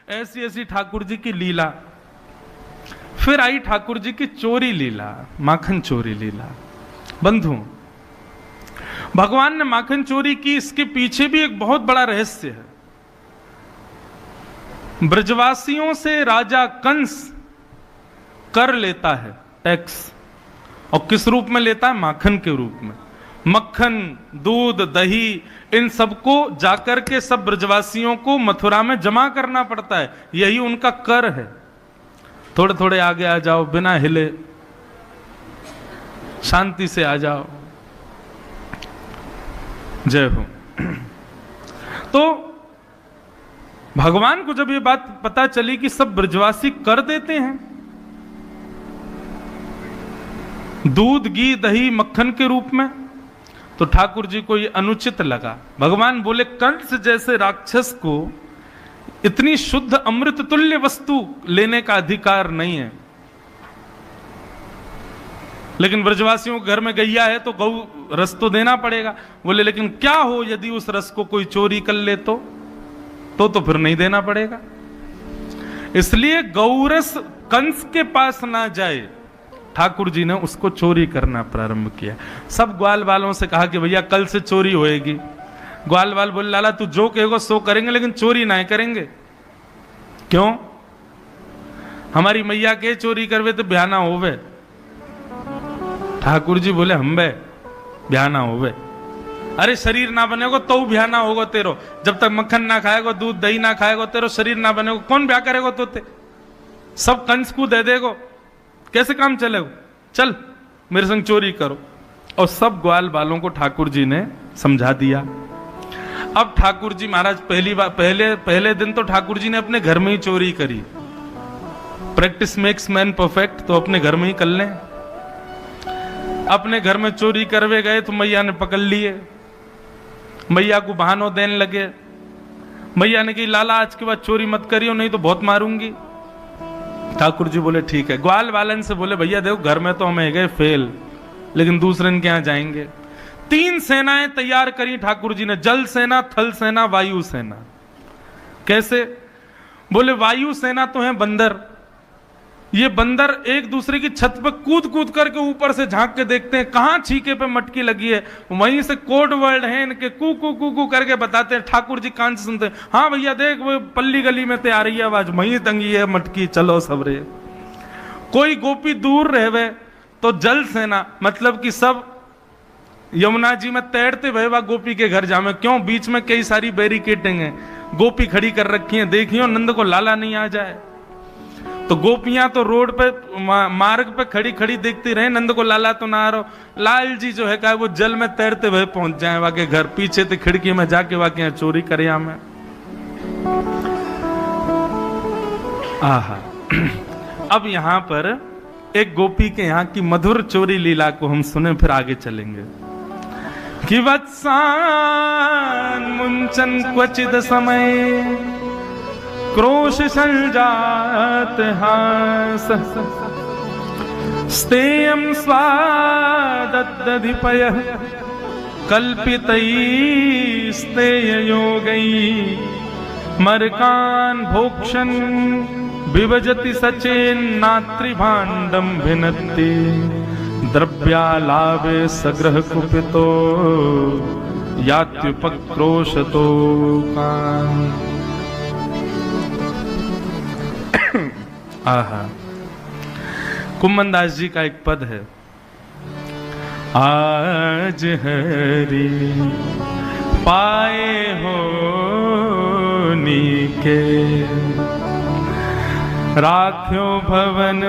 ऐसी ऐसी ठाकुर जी की लीला। फिर आई ठाकुर जी की चोरी लीला, माखन चोरी लीला। बंधु, भगवान ने माखन चोरी की, इसके पीछे भी एक बहुत बड़ा रहस्य है। ब्रजवासियों से राजा कंस कर लेता है टैक्स, और किस रूप में लेता है? माखन के रूप में। मक्खन, दूध, दही, इन सबको जाकर के सब ब्रजवासियों को मथुरा में जमा करना पड़ता है, यही उनका कर है। थोड़े थोड़े आगे आ जाओ, बिना हिले, शांति से आ जाओ। जय हो। तो भगवान को जब ये बात पता चली कि सब ब्रजवासी कर देते हैं दूध, घी, दही, मक्खन के रूप में, तो ठाकुर जी को ये अनुचित लगा। भगवान बोले, कंस जैसे राक्षस को इतनी शुद्ध अमृत तुल्य वस्तु लेने का अधिकार नहीं है, लेकिन ब्रजवासियों के घर में गैया है तो गौ रस तो देना पड़ेगा। बोले, लेकिन क्या हो यदि उस रस को कोई चोरी कर ले तो फिर नहीं देना पड़ेगा। इसलिए गौरस कंस के पास ना जाए, ठाकुर जी ने उसको चोरी करना प्रारंभ किया। सब ग्वाल वालों से कहा कि भैया कल से चोरी होएगी। ग्वाल वाल बोले, लाला तू जो कहेगा सो करेंगे, लेकिन चोरी ना करेंगे। क्यों? हमारी मैया के चोरी करवे तो ब्याह ना होवे। ठाकुर जी बोले, हम बे ब्याह ना होवे। अरे शरीर ना बनेगा तो ब्याह ना होगा तेरो। जब तक मक्खन ना खाएगा, दूध दही ना खाएगा, तेरो शरीर ना बनेगा, कौन ब्याह करेगा? तो सब कंस को दे देगो, कैसे काम चलेगा? चल मेरे संग चोरी करो। और सब ग्वाल वालों को ठाकुर जी ने समझा दिया। अब ठाकुर जी महाराज पहले दिन तो ठाकुर जी ने अपने घर में ही चोरी करी। प्रैक्टिस मेक्स मैन परफेक्ट, तो अपने घर में ही कर लें। अपने घर में चोरी करवे गए तो मैया ने पकड़ लिए, मैया को बहानों देने लगे। मैया ने कही, लाला आज के बाद चोरी मत करियो, नहीं तो बहुत मारूंगी। ठाकुर जी बोले, ठीक है। ग्वाल वालन से बोले, भैया देखो घर में तो हम गए फेल, लेकिन दूसरे के यहाँ जाएंगे। 3 सेनाएं तैयार करी ठाकुर जी ने, जल सेना, थल सेना, वायु सेना। कैसे? बोले, वायु सेना तो है बंदर। ये बंदर एक दूसरे की छत पर कूद कूद करके ऊपर से झांक के देखते हैं कहां छीके पे मटकी लगी है, वहीं से कोड वर्ड है इनके, कू कू कू कू करके बताते हैं। ठाकुर जी कान से सुनते हैं, हाँ भैया देख वो पल्ली गली में ते आ रही है आवाज, वहीं तंगी है मटकी, चलो सबरे। कोई गोपी दूर रहे तो जल सेना, मतलब कि सब यमुना जी में तैरते हुए वह गोपी के घर जामे। क्यों? बीच में कई सारी बैरिकेडिंग है, गोपी खड़ी कर रखी है, देखियो नंद को लाला नहीं आ जाए। तो गोपियां तो रोड पे मार्ग पे खड़ी खड़ी देखती रहे, नंद को लाला तो ना आ रहा। लाल जी जो है वो जल में तैरते हुए पहुंच जाए वाके घर, पीछे से खिड़की में जाके वाके यहाँ चोरी करे। में आहा। अब यहाँ पर एक गोपी के यहाँ की मधुर चोरी लीला को हम सुने, फिर आगे चलेंगे। कि वत्सान मुंचन क्वचिद समय क्रोश संजात हास स्तेयं स्वादद्धिपयः कल्पितैस्तेययोगैः मर्कान् भोक्षन् विभजति सचेन्नात्रिभाण्डं भिनत्ति द्रव्यालाभे सग्रह कुपितो यात्युपक्रोशतो कान्। आहा, कुम्मन दास जी का एक पद है, आज हरि पाए हो नीके राख्यो भवन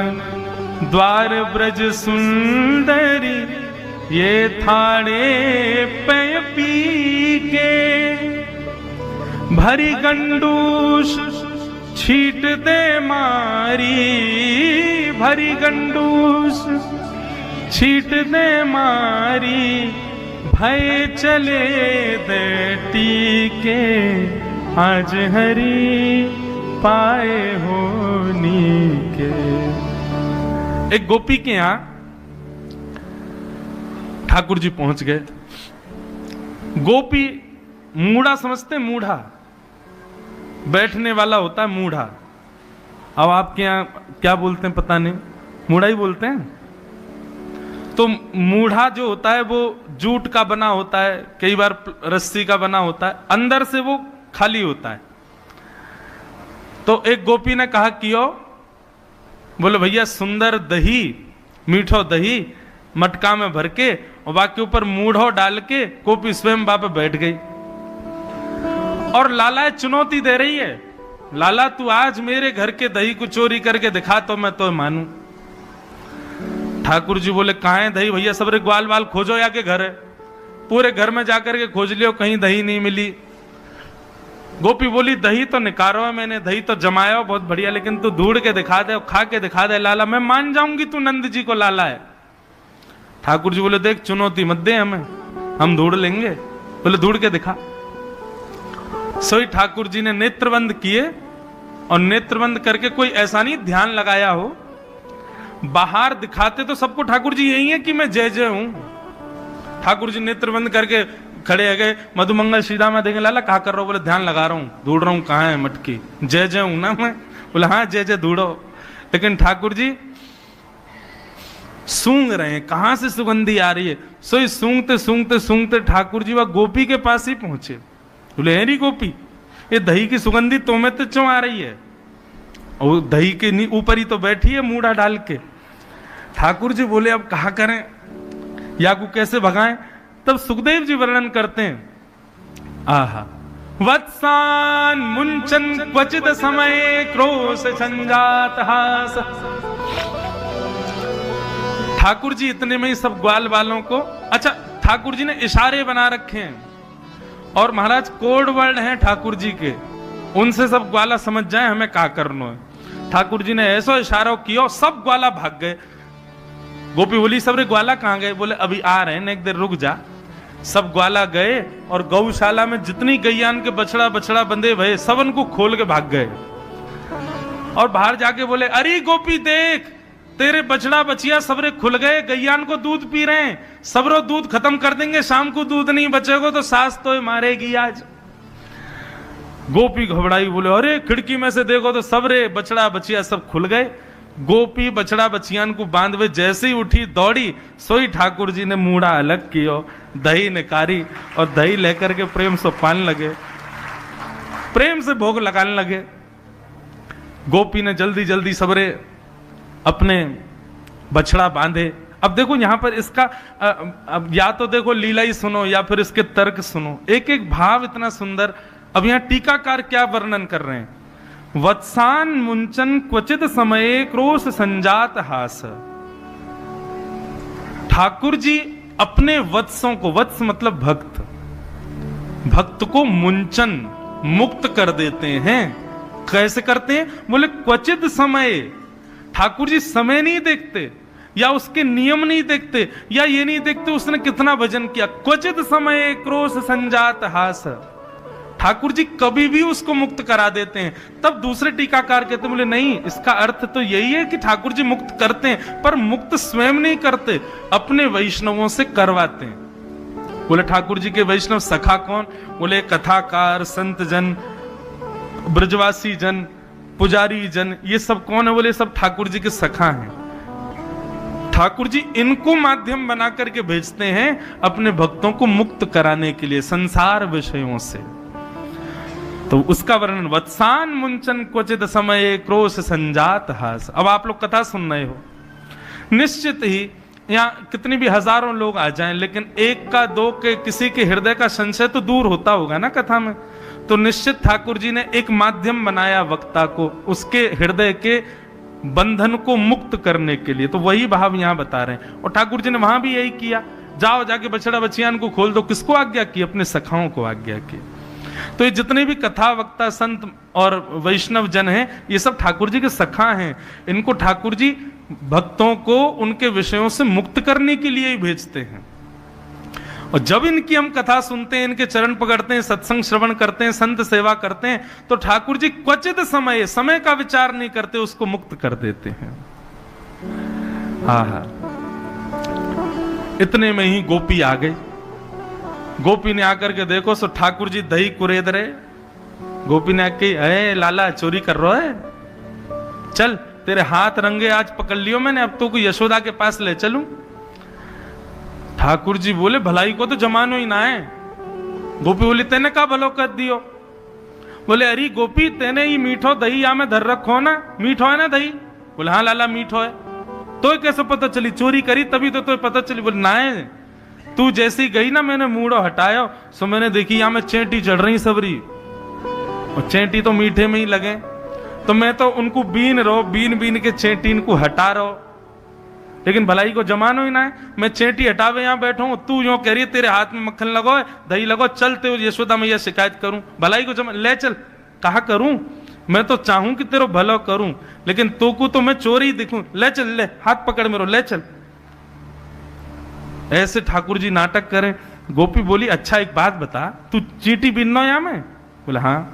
द्वार ब्रज सुंदरी ये थाने पय पी के भरी गंडूस छीट दे मारी भरी गंडूस छीट दे मारी भय चले दे टीके आज हरि पाए हो नीके। एक गोपी के यहां ठाकुर जी पहुंच गए। गोपी मूढ़ा समझते, मूढ़ा बैठने वाला होता है मूढ़ा। अब आपके यहाँ क्या बोलते हैं पता नहीं, मूढ़ा ही बोलते हैं। तो मूढ़ा जो होता है वो जूट का बना होता है, कई बार रस्सी का बना होता है, अंदर से वो खाली होता है। तो एक गोपी ने कहा कियो, बोले भैया सुंदर दही, मीठो दही मटका में भर के और बाकी ऊपर मूढ़ो डाल के गोपी स्वयं पे बैठ गई और लाला चुनौती दे रही है, लाला तू आज मेरे घर के दही को चोरी करके दिखा तो मैं तो मानू। ठाकुर जी बोले कहाँ है दही भैया, सबरे ग्वाल वाल खोजो या के घर है। पूरे घर में जाकर के खोज लियो, कहीं दही नहीं मिली। गोपी बोली दही तो निकारो है मैंने, दही तो जमाया बहुत बढ़िया, लेकिन तू ढूंढ के दिखा दे, खा के दिखा दे लाला, मैं मान जाऊंगी तू नंद जी को लाला है। ठाकुर जी बोले देख चुनौती मत दे हमें, हम ढूंढ लेंगे। बोले ढूंढ के दिखा। सोई ठाकुर जी ने नेत्रबंद किए और नेत्रबंद करके कोई ऐसा नहीं ध्यान लगाया हो, बाहर दिखाते तो सबको ठाकुर जी यही है कि मैं जय जय हूं। ठाकुर जी नेत्रबंद करके खड़े हो गए, मधुमंगल सीधा में देखें लाला कहा कर रहा हो, बोले ध्यान लगा रहा हूं, ढूंढ रहा हूं कहां है मटकी, जय जय हूं ना मैं। बोले हाँ जय जय ढूंढो। लेकिन ठाकुर जी सूंघ रहे हैं कहां से सुगंधी आ रही है। सोई सूंघते सूंघते सूंघते ठाकुर जी वह गोपी के पास ही पहुंचे। बोले हेरी गोपी, ये दही की सुगंधी तुम्हें तो क्यों आ रही है, और दही के ऊपर ही तो बैठी है मूढ़ा डाल के। ठाकुर जी बोले अब कहा करें, या को कैसे भगाएं। तब सुखदेव जी वर्णन करते हैं, आहा वत्सान मुंचन क्वचित समय क्रोश संजात हास। ठाकुर जी इतने में ही सब ग्वाल वालों को, अच्छा ठाकुर जी ने इशारे बना रखे हैं और महाराज कोड वर्ड हैं ठाकुर जी के, उनसे सब ग्वाला समझ जाए हमें क्या करना है। ठाकुर जी ने ऐसा इशारा किया, सब ग्वाला भाग गए। गोपी बोली सबरे ग्वाला कहां गए, बोले अभी आ रहे हैं, एक देर रुक जा। सब ग्वाला गए और गौशाला में जितनी गैयान के बछड़ा बछड़ा बंधे भये सब उनको खोल के भाग गए और बाहर जाके बोले अरे गोपी देख तेरे बछड़ा बचिया सबरे खुल गए, गैयान को दूध पी रहे हैं, सबरो दूध खत्म कर देंगे, शाम को दूध नहीं बचेगा तो सास तो मारेगी आज। गोपी घबराई, बोले अरे खिड़की में से देखो तो सबरे बछड़ा बचिया सब खुल गए। गोपी बछड़ा बचियान को बांधवे जैसे ही उठी दौड़ी, सोई ठाकुर जी ने मूढ़ा अलग किया, दही निकारी और दही लेकर के प्रेम से पान लगे, प्रेम से भोग लगाने लगे। गोपी ने जल्दी जल्दी सबरे अपने बछड़ा बांधे। अब देखो यहां पर इसका अब या तो देखो लीला ही सुनो या फिर इसके तर्क सुनो, एक एक भाव इतना सुंदर। अब यहां टीकाकार क्या वर्णन कर रहे हैं, वत्सान मुंचन क्वचित समय क्रोश संजात हास। ठाकुर जी अपने वत्सों को, वत्स मतलब भक्त, भक्त को मुंचन मुक्त कर देते हैं। कैसे करते हैं, बोले क्वचित समय। ठाकुर जी समय नहीं देखते या उसके नियम नहीं देखते या ये नहीं देखते उसने कितना भजन किया। क्वचित समय क्रोश संजात हास, ठाकुर जी कभी भी उसको मुक्त करा देते हैं। तब दूसरे टीकाकार कहते बोले नहीं, इसका अर्थ तो यही है कि ठाकुर जी मुक्त करते हैं, पर मुक्त स्वयं नहीं करते, अपने वैष्णवों से करवाते हैं। बोले ठाकुर जी के वैष्णव सखा कौन, बोले कथाकार, संत जन, ब्रजवासी जन, पुजारी जन, ये सब कौन है, बोले सब ठाकुर जी के सखा हैं। ठाकुर जी इनको माध्यम बना करके भेजते हैं अपने भक्तों को मुक्त कराने के लिए संसार विषयों से। तो उसका वर्णन वत्सान मुंचन क्वचित समय क्रोश संजात हास। अब आप लोग कथा सुन रहे हो, निश्चित ही यहाँ कितनी भी हजारों लोग आ जाएं, लेकिन एक का दो के किसी के हृदय का संशय तो दूर होता होगा ना कथा में। तो निश्चित ठाकुर जी ने एक माध्यम बनाया वक्ता को, उसके हृदय के बंधन को मुक्त करने के लिए। तो वही भाव यहाँ बता रहे हैं। और ठाकुर जी ने वहां भी यही किया, जाओ जाके बछड़ा बछियान को खोल दो। किसको आज्ञा की, अपने सखाओं को आज्ञा की। तो ये जितने भी कथा वक्ता संत और वैष्णव जन हैं, ये सब ठाकुर जी के सखा हैं। इनको ठाकुर जी भक्तों को उनके विषयों से मुक्त करने के लिए ही भेजते हैं। और जब इनकी हम कथा सुनते हैं, इनके चरण पकड़ते हैं, सत्संग श्रवण करते हैं, संत सेवा करते हैं, तो ठाकुर जी क्वचित समय, समय का विचार नहीं करते, उसको मुक्त कर देते हैं। हाँ, इतने में ही गोपी आ गई। गोपी ने आकर के देखो सो ठाकुर जी दही कुरेद रहे, गोपी ने कही, अरे लाला चोरी कर रहा है, चल तेरे हाथ रंगे आज पकड़ लियो मैंने, अब तो कोई यशोदा के पास ले चलूं। ठाकुर जी बोले, भलाई को तो जमानो ही ना है। गोपी बोली, तेने का भलो कर दियो? बोले, अरे गोपी तेने ही मीठो दही या में धर रखो ना, मीठो है ना दही? बोले, हाँ लाला मीठो है। तो कैसे पता चली? चोरी करी तभी तो पता चली। बोले, ना है, तू जैसी गई ना मैंने मूड़ो हटायो, सो मैंने देखी यहाँ में चेंटी चढ़ रही सबरी, और चेंटी तो मीठे में ही लगे, तो मैं तो उनको बीन बीन के चेंटी इनको हटा रहो, लेकिन भलाई को जमानो ही ना है। मैं चेंटी हटावे यहाँ बैठा हूं, तू यूं कह रही है तेरे हाथ में मक्खन लगो दही लगो, चलते हुए यशोदा मैया शिकायत करूं, भलाई को जमा ले चल। कहा करूं? मैं तो चाहूं कि तेरो भलो करूं, लेकिन तो को तो मैं चोरी दिखूं। ले चल, ले हाथ पकड़ मेरे, ले चल। ऐसे ठाकुर जी नाटक करें। गोपी बोली, अच्छा एक बात बता, तू चींटी बीनो यहाँ में? बोला, हाँ।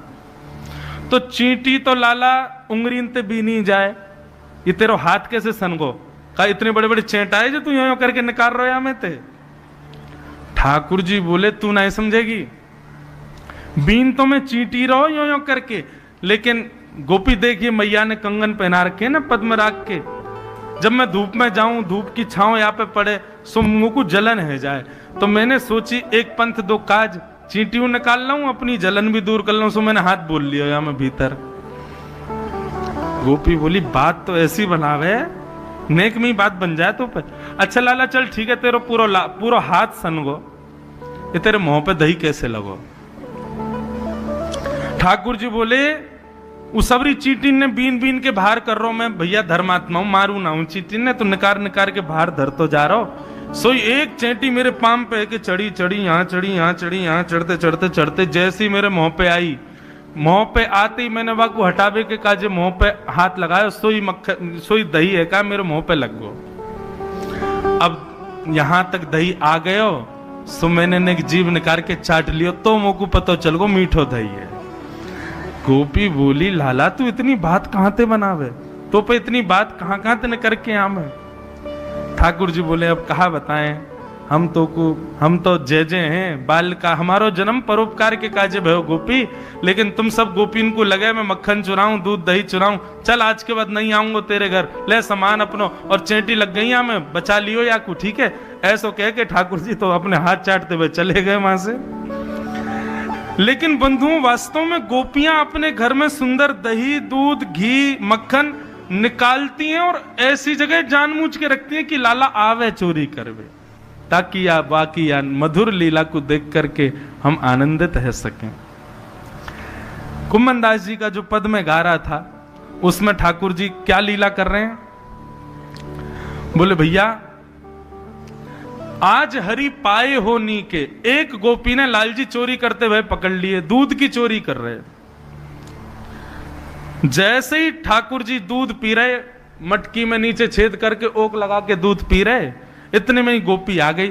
तो चींटी तो लाला उंगली ते बीनी जाए, ये तेरो हाथ कैसे सनगो? का इतने बड़े बड़े चेंटाए जो तू यो करके निकाल रहा है यहाँ में ते? ठाकुर जी बोले, तू नहीं समझेगी, बीन तो मैं चींटी रहो यो करके, लेकिन गोपी देखिए मैया ने कंगन पहना रखे ना पद्म राग के, जब मैं धूप में जाऊं, धूप की छांव यहाँ पे पड़े, सो मुंह को जलन है जाए, तो मैंने सोची एक पंथ दो काज, चींटियों निकाल लाऊं, अपनी जलन भी दूर कर लाऊं, सो मैंने हाथ बोल लिया यहाँ में भीतर। गोपी बोली, बात तो ऐसी बनावे नेक में ही बात बन जाए तो पे। अच्छा लाला चल ठीक है, तेरो पूरा हाथ सनगो, ये तेरे मुंह पे दही कैसे लगो? ठाकुर जी बोले, उस सबरी चींटी ने बीन बीन के बाहर कर रहा हूं मैं, भैया धर्मात्मा हूं, मारू ना हूं, चींटी ने तो निकार के बाहर धर तो जा रहा हूं। सो एक चेंटी मेरे पाम पे के चढ़ी यहाँ चढ़ी यहाँ चढ़ते जैसी मेरे मुंह पे आई, मुंह पे आते ही मैंने वह को हटावे के काजे मुंह पे हाथ लगाया, सोई दही है का मेरे मुंह पे लग गो। अब यहां तक दही आ गयो, सो मैंने जीभ निकाल के चाट लियो, तो मुंह को पता चल गो मीठो दही है। गोपी बोली, लाला तू इतनी बात कहां ते बनावे, तो पे इतनी बात कहां ते न करके यहाँ में? ठाकुर जी बोले, अब कहा बताएं, हम तो जय हैं, बाल का हमारो जन्म परोपकार के काजे भयो गोपी, लेकिन तुम सब गोपीन को लगे मैं मक्खन चुराऊं, दूध दही चुराऊं, चल आज के बाद नहीं आऊंगा तेरे घर, ले सामान अपनो, और चेंटी लग गई यहाँ में, बचा लियो या को, ठीक है? ऐसो कह के ठाकुर जी तो अपने हाथ चाटते हुए चले गए वहां से। लेकिन बंधुओं, वास्तव में गोपियां अपने घर में सुंदर दही, दूध, घी, मक्खन निकालती हैं और ऐसी जगह जानबूझ के रखती हैं कि लाला आवे चोरी करवे, ताकि या बाकी या मधुर लीला को देख करके हम आनंदित रह सकें। कुम्भन दास जी का जो पद में गा रहा था, उसमें ठाकुर जी क्या लीला कर रहे हैं? बोले, भैया आज हरि पाए हो नी के, एक गोपी ने लालजी चोरी करते हुए पकड़ लिए, दूध की चोरी कर रहे। जैसे ही ठाकुर जी दूध पी रहे, मटकी में नीचे छेद करके ओक लगा के दूध पी रहे, इतने में ही गोपी आ गई।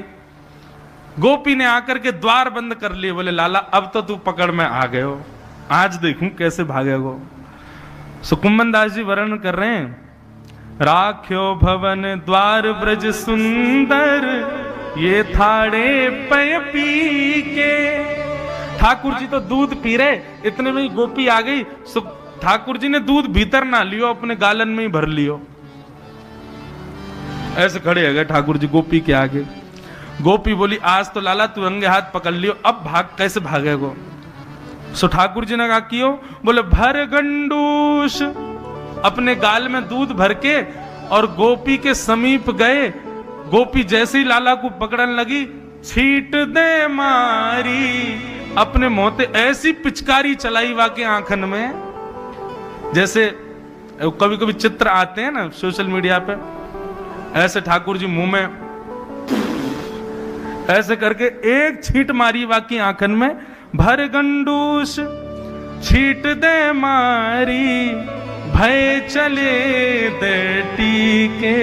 गोपी ने आकर के द्वार बंद कर लिए। बोले, लाला अब तो तू पकड़ में आ गए हो, आज देखूं कैसे भागेगो। सुकुम्भन दास जी वर्णन कर रहे हैं, राख्यो भवन द्वार ब्रज सुंदर, ये थाड़े पय पी के। ठाकुर जी तो दूध पी रहे, इतने में ही गोपी आ गई। ठाकुर जी ने दूध भीतर ना लियो, अपने गालन में ही भर लियो। ऐसे खड़े हो गए ठाकुर जी गोपी के आगे। गोपी बोली, आज तो लाला तू रंगे हाथ पकड़ लियो, अब भाग कैसे भागेगो? सो ठाकुर जी ने कहा कियो? बोले, भर गंडूस, अपने गाल में दूध भर के और गोपी के समीप गए। गोपी जैसे ही लाला को पकड़ने लगी, छीट दे मारी, अपने मोते ऐसी पिचकारी चलाई वाके आंखन में, जैसे कभी कभी चित्र आते हैं ना सोशल मीडिया पे, ऐसे ठाकुर जी मुंह में ऐसे करके एक छींट मारी वाकी आंखन में। भर गंडूस छीट दे मारी, भय चले दे टीके।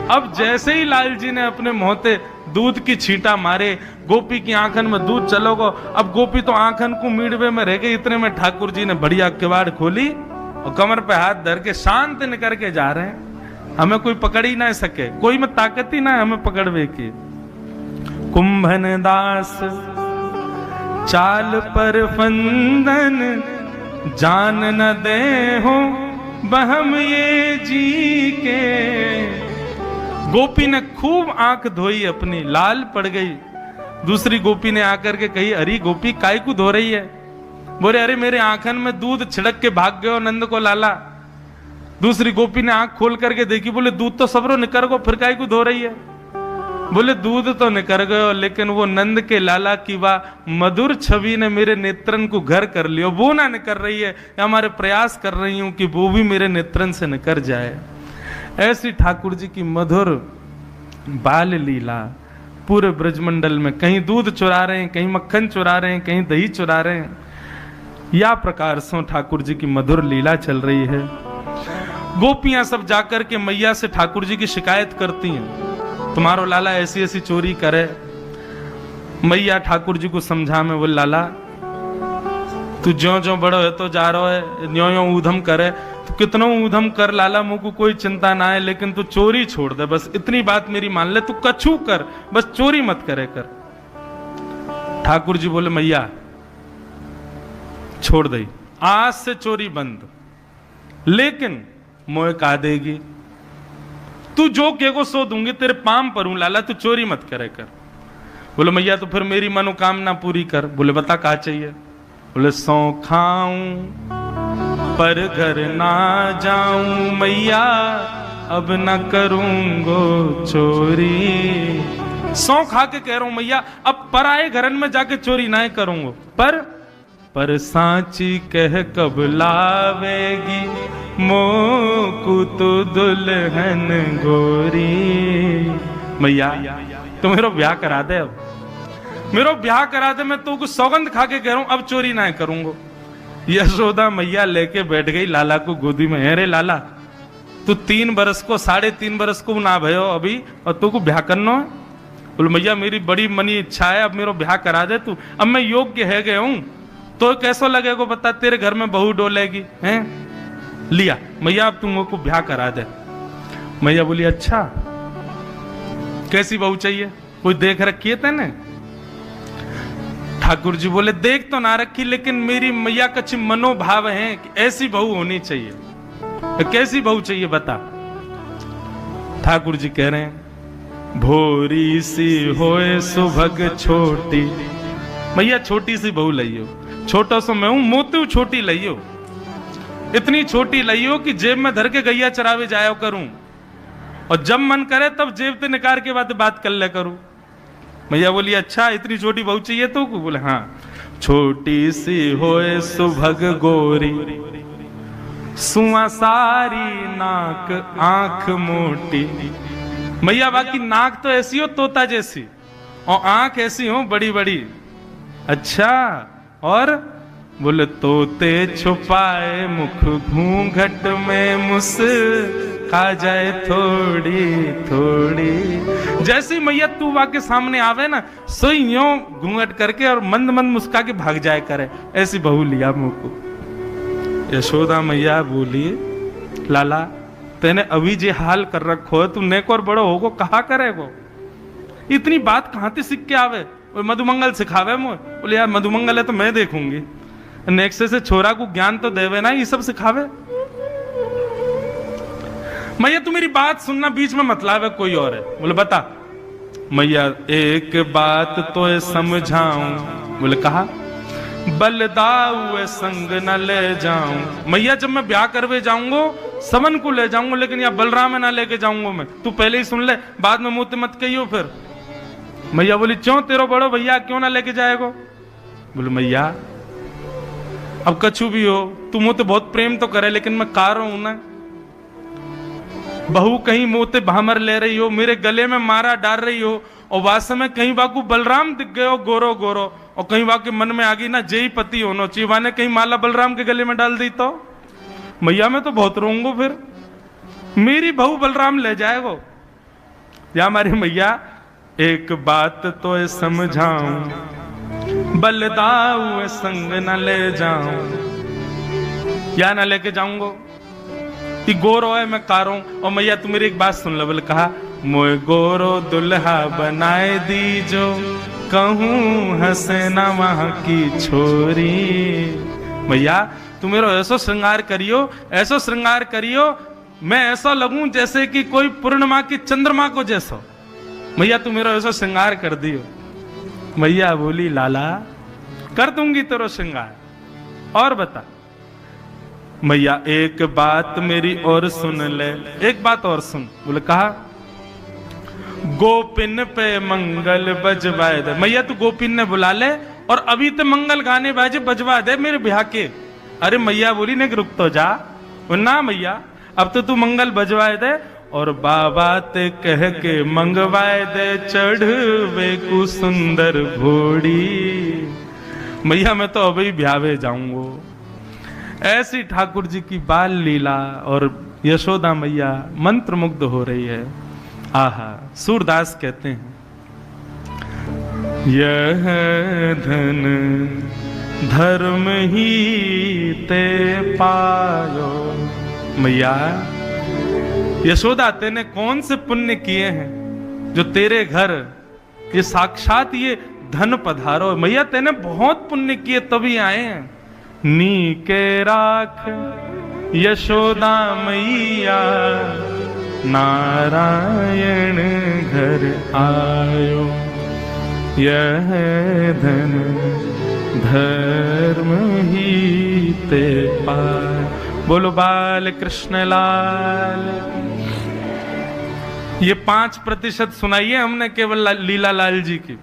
अब जैसे ही लाल जी ने अपने मोहते दूध की छींटा मारे, गोपी की आंखन में दूध चलोगो। अब गोपी तो आंखन को मीड़वे में रह गई। इतने में ठाकुर जी ने बढ़िया किवाड़ खोली और कमर पे हाथ धर के शांत निकल के जा रहे हैं। हमें कोई पकड़ ही ना सके, कोई में ताकत ही ना है हमें पकड़वे की। कुंभन दास चाल पर फंदन, जान न दे हो बहम ये जी के। गोपी ने खूब आंख धोई अपनी, लाल पड़ गई। दूसरी गोपी ने आकर के कही, अरे गोपी काय को धो रही है? बोले, अरे मेरे आंखन में दूध छिड़क के भाग गयो नंद को लाला। दूसरी गोपी ने आंख खोल करके देखी, बोले दूध तो सबरो निकर गो, फिर काय को धो रही है? बोले दूध तो निकर गयो, लेकिन वो नंद के लाला की वाह मधुर छवि ने मेरे नेत्रन को घर कर लियो, वो ना निकर रही है। हमारे प्रयास कर रही हूं कि वो भी मेरे नेत्रन से निकर जाए। ऐसी ठाकुर जी की मधुर बाल लीला पूरे ब्रजमंडल में, कहीं दूध चुरा रहे हैं, कहीं मक्खन चुरा रहे हैं, कहीं दही चुरा रहे हैं। या प्रकार से ठाकुर जी की मधुर लीला चल रही है। गोपियां सब जाकर के मैया से ठाकुर जी की शिकायत करती हैं, तुम्हारो लाला ऐसी ऐसी चोरी करे। मैया ठाकुर जी को समझा में, बोल लाला तू ज्यो ज्यो बड़ो है तो जा रहा है, न्यो यो ऊधम करे तो कितनो ऊधम कर लाला, मुझको कोई चिंता ना है, लेकिन तू चोरी छोड़ दे, बस इतनी बात मेरी मान ले, तू कछु कर, बस चोरी मत करे कर। ठाकुर जी बोले, मैया छोड़ दई, आज से चोरी बंद, लेकिन मोए का देगी, तू जो कहेगो सो दूंगी, तेरे पाम पर हूं लाला, तू चोरी मत करे कर। बोले मैया तो फिर मेरी मनोकामना पूरी कर। बोले बता क्या चाहिए? बोले सौ खाऊं पर घर ना जाऊं मैया, अब ना करूंगो चोरी। सौ खा के कह रहा हूं मैया, अब पराए घरन में जाके चोरी ना करूंगो, पर सांची कह कब लावेगी मोकू तो दुल्हन गोरी। मैया तो मेरा ब्याह करा दे, अब मेरा ब्याह करा दे, मैं तो कुछ सौगंध खा के कह रहा हूं अब चोरी ना करूंगा। यशोदा मैया लेके बैठ गई लाला को गोदी में। अरे लाला तू 3 बरस को 3.5 बरस को ना भयो अभी, और तू को ब्याह करना है? बोले मैया मेरी बड़ी मनी इच्छा है, अब मेरा ब्याह करा दे तू, अब मैं योग्य है गया हूं, तो कैसो लगेगा बता, तेरे घर में बहू डोलेगी हैं? लिया मैया अब तुम को ब्याह करा दे। मैया बोली अच्छा कैसी बहू चाहिए, कोई देख रखी है तेने? ठाकुर जी बोले देख तो ना रखी, लेकिन मेरी मैया का मनोभाव है कि ऐसी बहू होनी चाहिए। कैसी बहू चाहिए बता? ठाकुर जी कह रहे हैं भोरी सी होए सुभग छोटी। मैया छोटी सी बहू लइयो, छोटा सा मैं हूं, मोतू छोटी लइयो, इतनी छोटी लइयो कि जेब में धर के गैया चरावे जाया करूं, और जब मन करे तब जेब से निकाल के बात कर ले करूं। मैया बोली अच्छा इतनी छोटी बहू चाहिए तो? बोले हाँ। छोटी सी होए सुभग गोरी, सुआ सारी नाक आंख मोटी। मैया बाकी नाक तो ऐसी हो तोता जैसी, और आंख ऐसी हो बड़ी बड़ी। अच्छा और? बोले तोते छुपाए मुख घूंघट में मुस्का जाए थोड़ी थोड़ी। जैसी मैया तू वाके सामने आवे ना, सोई यूं घूंघट करके और मंद मंद मुस्का के भाग जाए करे, ऐसी बहू लिया मुझको। यशोदा मैया बोली लाला तेने अभी जे हाल कर रखो है, तू नेक और बड़ो होगो कहा करेगो? इतनी बात कहां से सीख के आवे? मधुमंगल सिखावे मुझे। बोले यार मधुमंगल है तो मैं देखूंगी, नेक्स्ट से छोरा को ज्ञान तो देवे ना, ये सब सिखावे। मैया तू मेरी बात सुनना, बीच में मतलब है कोई और है। बोले बता। मैया एक बात तो समझाऊं। बोले कहा? बलदाऊ संग न ले जाऊं। मैया जब मैं ब्याह करवे जाऊंगा समन को ले जाऊंगा, लेकिन या बलराम ना लेके जाऊंगा मैं, तू पहले ही सुन ले, बाद में मुंह मत कहियो फिर। मैया बोली क्यों तेरो बड़ो भैया क्यों ना लेके जाएगो? बोले मैया अब कछु भी हो, तू मुझे बहुत प्रेम तो करे, लेकिन मैं कार हूं ना, बहू कहीं मुंह भामर ले रही हो, मेरे गले में मारा डाल रही हो, और वास्तव में कहीं बाकू बलराम दिख गए हो गोरो गोरो, और कहीं बाकी मन में आ गई ना जय पति होनो चाहिए, ने कहीं माला बलराम के गले में डाल दी तो मैया मैं तो बहुत रोऊंगा, फिर मेरी बहू बलराम ले जाएगो। या हमारी मैया एक बात तो समझाऊं, बलदाऊ संग न ले जाऊं। या ना लेके जाऊंगो, ती गोरो है मैं कारों। और मैया तू मेरी एक बात सुन ले। बोले कहा? मोए गोरो दुल्हा बनाए दीजो, कहूं हंसे ना वहां की छोरी। मैया तू मेरा ऐसो श्रृंगार करियो, ऐसो श्रृंगार करियो, मैं ऐसा लगूं जैसे कि कोई पूर्णिमा की चंद्रमा को जैसो। मैया तू मेरा ऐसा श्रृंगार कर दियो। मैया बोली लाला कर दूंगी तेरा श्रृंगार, और बता। मैया एक बात मेरी और सुन ले, एक बात और सुन। बोले कहा, गोपिन पे मंगल बजवाए दे। मैया तू गोपिन ने बुला ले और अभी तो मंगल गाने बाजे बजवा दे मेरे ब्याह के। अरे मैया बोली ने रुक तो जा। ना मैया अब तो तू मंगल बजवाए दे और बाबा ते कह के मंगवाए दे चढ़वे कु सुंदर घोड़ी। मैया मैं तो अभी ब्यावे जाऊंगो। ऐसी ठाकुर जी की बाल लीला और यशोदा मैया मंत्रमुग्ध हो रही है। आहा, सूरदास कहते हैं, यह धन धर्म ही ते पायो। मैया यशोदा तेने कौन से पुण्य किए हैं जो तेरे घर ये साक्षात ये धन पधारो। मैया तेने बहुत पुण्य किए तभी आए हैं। नी के राख यशोदा मैया नारायण घर आयो। यह धन धर्म ही ते पायो। बोलो बाल कृष्ण लाल। ये 5% सुनाइए हमने केवल लीला लाल जी की।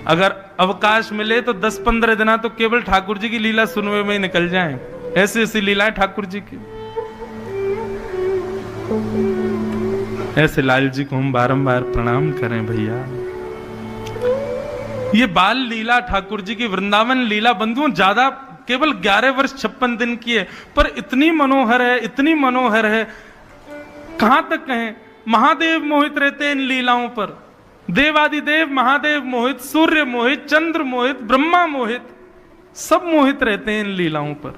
अगर अवकाश मिले तो 10-15 दिन तो केवल ठाकुर जी की लीला सुनने में ही निकल जाएं। ऐसी ऐसी लीलाएं ठाकुर जी की। ऐसे लाल जी को हम बारंबार प्रणाम करें भैया। ये बाल लीला ठाकुर जी की वृंदावन लीला बंधुओं ज्यादा केवल 11 वर्ष 56 दिन की है, पर इतनी मनोहर है, इतनी मनोहर है। कहां तक कहें, महादेव मोहित रहते हैं इन लीलाओं पर। देवादिदेव महादेव मोहित, सूर्य मोहित, चंद्र मोहित, ब्रह्मा मोहित, सब मोहित रहते हैं इन लीलाओं पर।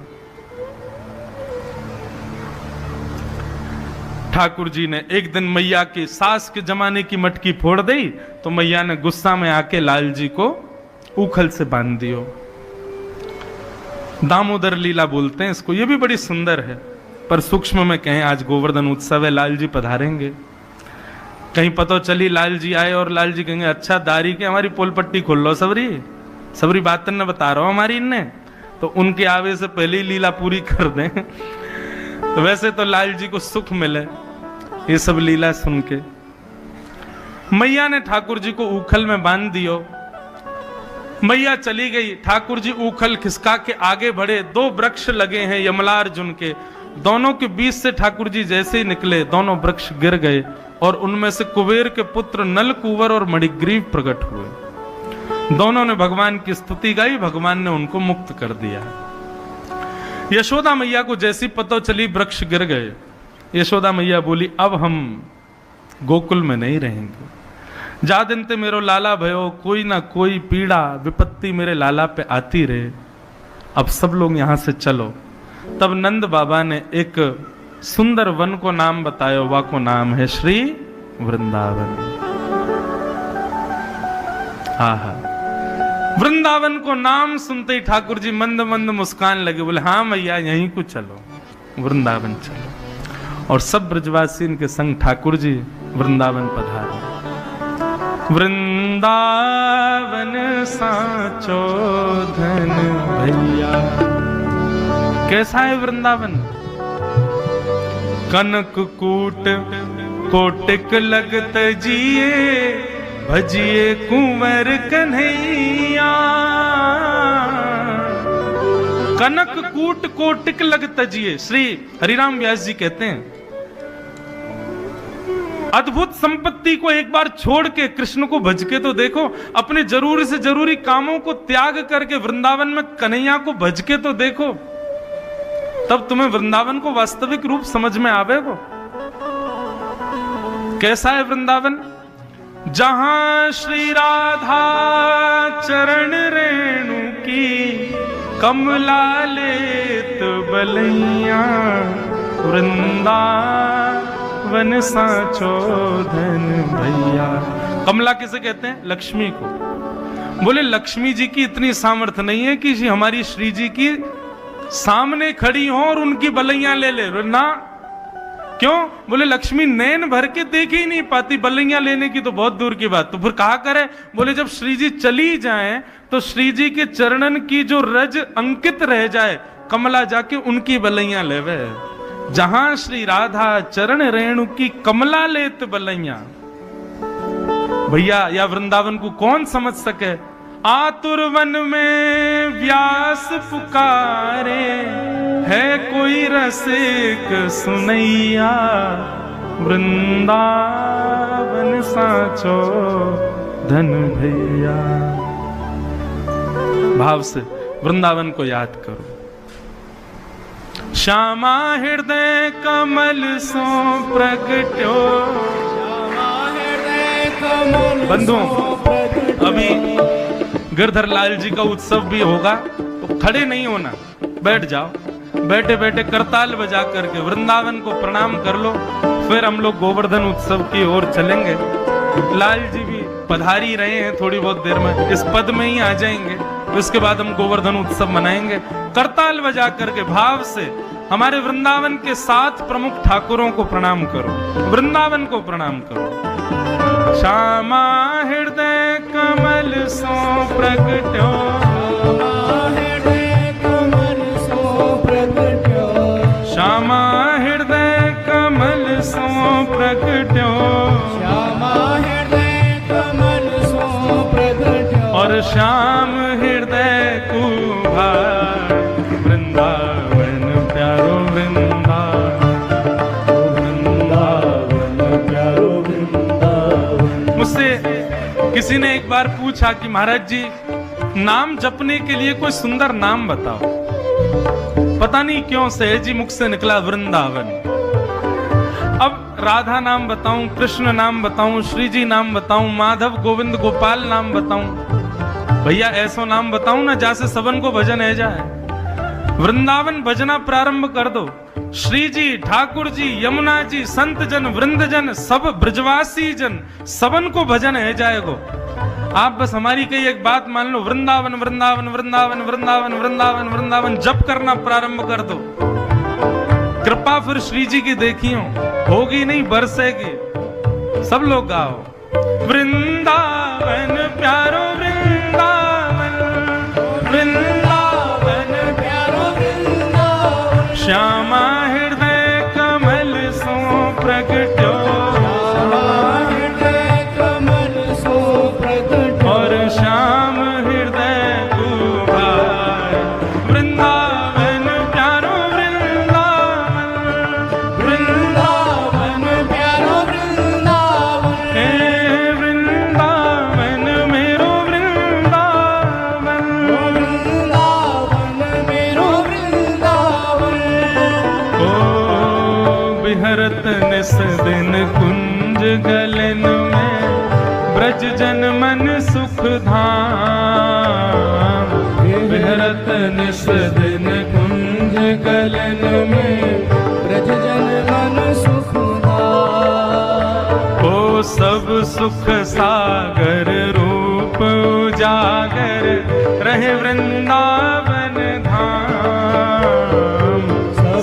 ठाकुर जी ने एक दिन मैया की सास के जमाने की मटकी फोड़ दी तो मैया ने गुस्सा में आके लाल जी को उखल से बांध दियो। दामोदर लीला बोलते हैं इसको। ये भी बड़ी सुंदर है, पर सूक्ष्म में कहें आज गोवर्धन उत्सव है, लाल जी पधारेंगे। कहीं पता चली लाल जी आए और लाल जी कहेंगे अच्छा दारी के हमारी पोल पट्टी खोल लो सबरी बात ने बता रहा हूं हमारी इनने, तो उनके आवे से पहले ही लीला पूरी कर दें। तो वैसे तो लाल जी को सुख मिले ये सब लीला सुन के। मैया ने ठाकुर जी को उखल में बांध दियो। मैया चली गई, ठाकुर जी उखल खिसका के आगे बढ़े। 2 वृक्ष लगे हैं यमलार्जुन के, दोनों के बीच से ठाकुर जी जैसे ही निकले दोनों वृक्ष गिर गए और उनमें से कुबेर के पुत्र नलकुवर और मणिग्रीव प्रकट हुए। दोनों ने भगवान की स्तुति गाई, भगवान ने उनको मुक्त कर दिया। यशोदा मैया को जैसी पता चली वृक्ष गिर गए, यशोदा मैया बोली अब हम गोकुल में नहीं रहेंगे। जा दिन ते मेरो लाला भयो, कोई ना कोई पीड़ा विपत्ति मेरे लाला पे आती रहे, अब सब लोग यहां से चलो। तब नंद बाबा ने एक सुंदर वन को नाम बताया, वा को नाम है श्री वृंदावन। आहा, वृंदावन को नाम सुनते ही ठाकुर जी मंद मंद मुस्कान लगे, बोले हाँ मैया यहीं को चलो, वृंदावन चलो। और सब ब्रजवासी इनके संग ठाकुर जी वृंदावन पधारे। वृंदावन साचो धन भैया। कैसा है वृंदावन? कनक कूट कोटिक लगत जिए, भजिए कुंवर कन्हैया। कनक कूट कोटिक लगत जिए, श्री हरिराम व्यास जी कहते हैं अद्भुत संपत्ति को एक बार छोड़ के कृष्ण को भज के तो देखो, अपने जरूरी से जरूरी कामों को त्याग करके वृंदावन में कन्हैया को भज के तो देखो, तब तुम्हें वृंदावन को वास्तविक रूप समझ में आवेगा। कैसा है वृंदावन? जहां श्री राधा चरण रेणु की कमला लेत बलैया, वृंदावन साचो धन भैया। कमला किसे कहते हैं? लक्ष्मी को। बोले लक्ष्मी जी की इतनी सामर्थ्य नहीं है कि हमारी श्री जी की सामने खड़ी हो और उनकी बलैया ले ले ना। क्यों? बोले लक्ष्मी नैन भर के देख ही नहीं पाती, बलैया लेने की तो बहुत दूर की बात। तो फिर कहा करे? बोले जब श्री जी चली जाएं तो श्री जी के चरणन की जो रज अंकित रह जाए, कमला जाके उनकी बलैया लेवे। जहां श्री राधा चरण रेणु की कमला लेत बलैया। भैया या वृंदावन को कौन समझ सके? आतुर वन में व्यास पुकारे, है कोई रसिक सुनैया, वृंदावन साचो धन भैया। भाव से वृंदावन को याद करो। श्यामा हृदय कमल सो प्रगट्यो। बंधुओं, अभी गिरधर लाल जी का उत्सव भी होगा, तो खड़े नहीं होना, बैठ जाओ। बैठे बैठे करताल बजा करके वृंदावन को प्रणाम कर लो, फिर हम लोग गोवर्धन उत्सव की ओर चलेंगे। लाल जी भी पधारी रहे हैं, थोड़ी बहुत देर में इस पद में ही आ जाएंगे। उसके बाद हम गोवर्धन उत्सव मनाएंगे। करताल बजा करके भाव से हमारे वृंदावन के 7 प्रमुख ठाकुरों को प्रणाम करो, वृंदावन को प्रणाम करो। श्यामा हृदय कमल सो प्रगट्यो, श्यामा हृदय कमल सो प्रगट्यो, और श्याम हृदय कुभार, वृंदावन प्यारो वृंदावन। मुझसे किसी ने एक बार पूछा कि महाराज जी नाम जपने के लिए कोई सुंदर नाम बताओ। पता नहीं क्यों सहजी मुख से निकला वृंदावन। अब राधा नाम बताऊं, कृष्ण नाम बताऊं, श्री जी नाम बताऊं, माधव गोविंद गोपाल नाम बताऊं? भैया ऐसो नाम बताऊं ना जैसे सबन को भजन है जाए। वृंदावन भजना प्रारंभ कर दो। श्री जी, ठाकुर जी, यमुना जी, संत जन, वृंद जन, सब ब्रजवासी जन, सबन को भजन है जाएगो। आप बस हमारी कई एक बात मान लो, वृंदावन वृंदावन वृंदावन वृंदावन वृंदावन वृंदावन जप करना प्रारंभ कर दो। कृपा फिर श्री जी की देखियो, होगी नहीं बरसेगी। सब लोग गाओ। वृंदावन प्यारो वृंदावन, वृंदावन प्यारो वृंदावन, श्यामा हृदय कमल सो प्रगट्यो, और श्याम हृदय कुभार, वृंदावन प्यारो वृंदावन, वृंदावन प्यारो वृंदावन, हे वृंदावन मेरो वृंदावन, वृंदावन मेरो वृंदावन। ओ बिहरत निस दिन कुंज गलन में, ब्रज जन मन सुख धाम, विहरत निस दिन कुंज गलन में, ब्रज जन मन सुख धाम। ओ सब सुख सागर रूप उजागर, रहे वृंदावन धाम।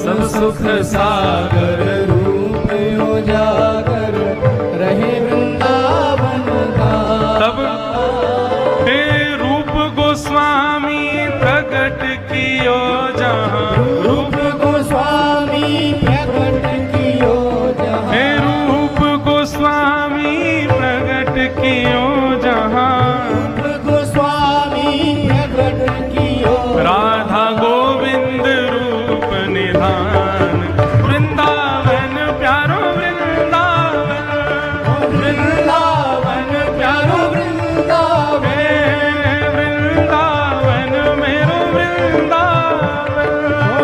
सब सुख सागर रूप उजागर, रहे वृंदावन धाम। तब हे रूप गोस्वामी प्रकट कियो जहाँ, रूप गोस्वामी प्रकट कियो जहाँ, हे रूप गोस्वामी प्रकट कियो जहाँ, रूप गोस्वामी प्रकट कियो, राधा गोविंद रूप निधान, वृंदावन प्यारो वृंदावन, वृंदावन प्यारो वृंदावन, वृंदावन मेरो वृंदावन,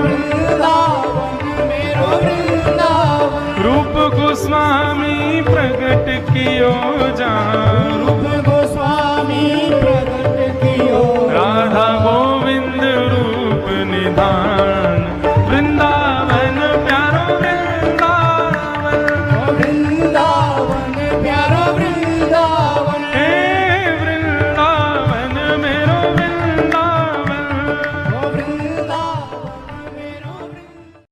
वृंदावन मेरो वृंदावन। रूप गोस्वामी प्रकट कियो जहाँ,